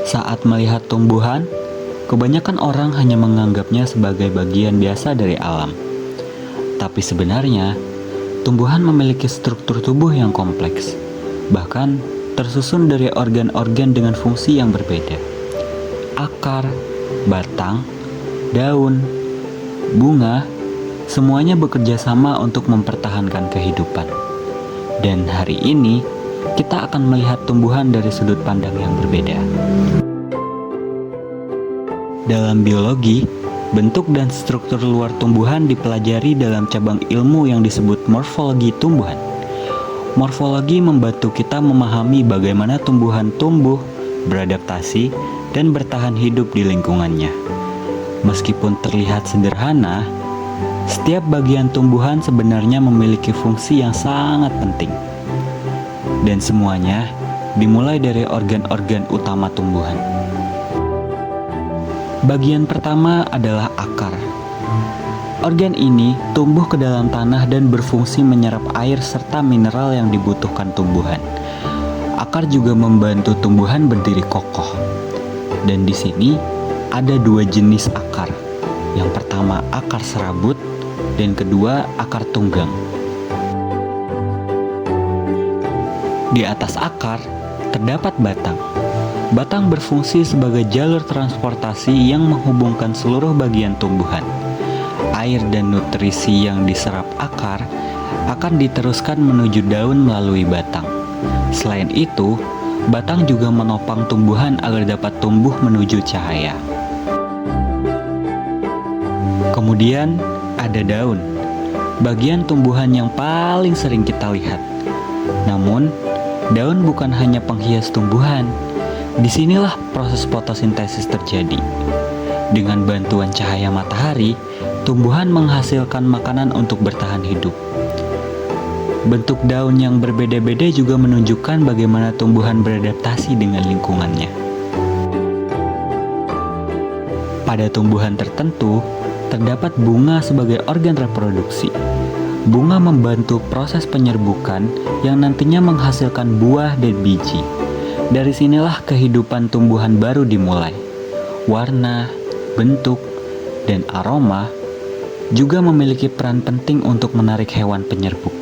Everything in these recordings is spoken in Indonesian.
Saat melihat tumbuhan, kebanyakan orang hanya menganggapnya sebagai bagian biasa dari alam. Tapi sebenarnya, tumbuhan memiliki struktur tubuh yang kompleks, bahkan tersusun dari organ-organ dengan fungsi yang berbeda. Akar, batang, daun, bunga, semuanya bekerja sama untuk mempertahankan kehidupan. Dan hari ini, kita akan melihat tumbuhan dari sudut pandang yang berbeda. Dalam biologi, bentuk dan struktur luar tumbuhan dipelajari dalam cabang ilmu yang disebut morfologi tumbuhan. Morfologi membantu kita memahami bagaimana tumbuhan tumbuh, beradaptasi, dan bertahan hidup di lingkungannya. Meskipun terlihat sederhana, setiap bagian tumbuhan sebenarnya memiliki fungsi yang sangat penting. Dan semuanya dimulai dari organ-organ utama tumbuhan. Bagian pertama adalah akar. Organ ini tumbuh ke dalam tanah dan berfungsi menyerap air serta mineral yang dibutuhkan tumbuhan. Akar juga membantu tumbuhan berdiri kokoh. Dan di sini ada dua jenis akar. Yang pertama akar serabut dan kedua akar tunggang. Di atas akar terdapat batang. Batang berfungsi sebagai jalur transportasi yang menghubungkan seluruh bagian tumbuhan. Air dan nutrisi yang diserap akar akan diteruskan menuju daun melalui batang. Selain itu, batang juga menopang tumbuhan agar dapat tumbuh menuju cahaya. Kemudian ada daun, bagian tumbuhan yang paling sering kita lihat. Namun, daun bukan hanya penghias tumbuhan. Disinilah proses fotosintesis terjadi. Dengan bantuan cahaya matahari, tumbuhan menghasilkan makanan untuk bertahan hidup. Bentuk daun yang berbeda-beda juga menunjukkan bagaimana tumbuhan beradaptasi dengan lingkungannya. Pada tumbuhan tertentu, terdapat bunga sebagai organ reproduksi. Bunga membantu proses penyerbukan yang nantinya menghasilkan buah dan biji. Dari sinilah kehidupan tumbuhan baru dimulai. Warna, bentuk, dan aroma juga memiliki peran penting untuk menarik hewan penyerbuk.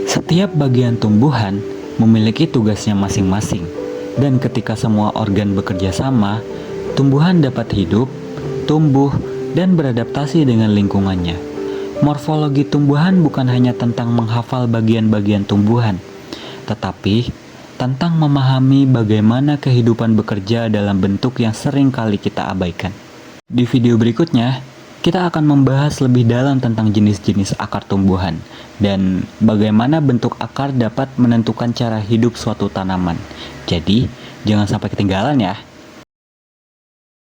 Setiap bagian tumbuhan memiliki tugasnya masing-masing, dan ketika semua organ bekerja sama, tumbuhan dapat hidup, tumbuh, dan beradaptasi dengan lingkungannya. Morfologi tumbuhan bukan hanya tentang menghafal bagian-bagian tumbuhan, tetapi tentang memahami bagaimana kehidupan bekerja dalam bentuk yang sering kali kita abaikan. Di video berikutnya, kita akan membahas lebih dalam tentang jenis-jenis akar tumbuhan dan bagaimana bentuk akar dapat menentukan cara hidup suatu tanaman. Jadi, jangan sampai ketinggalan ya.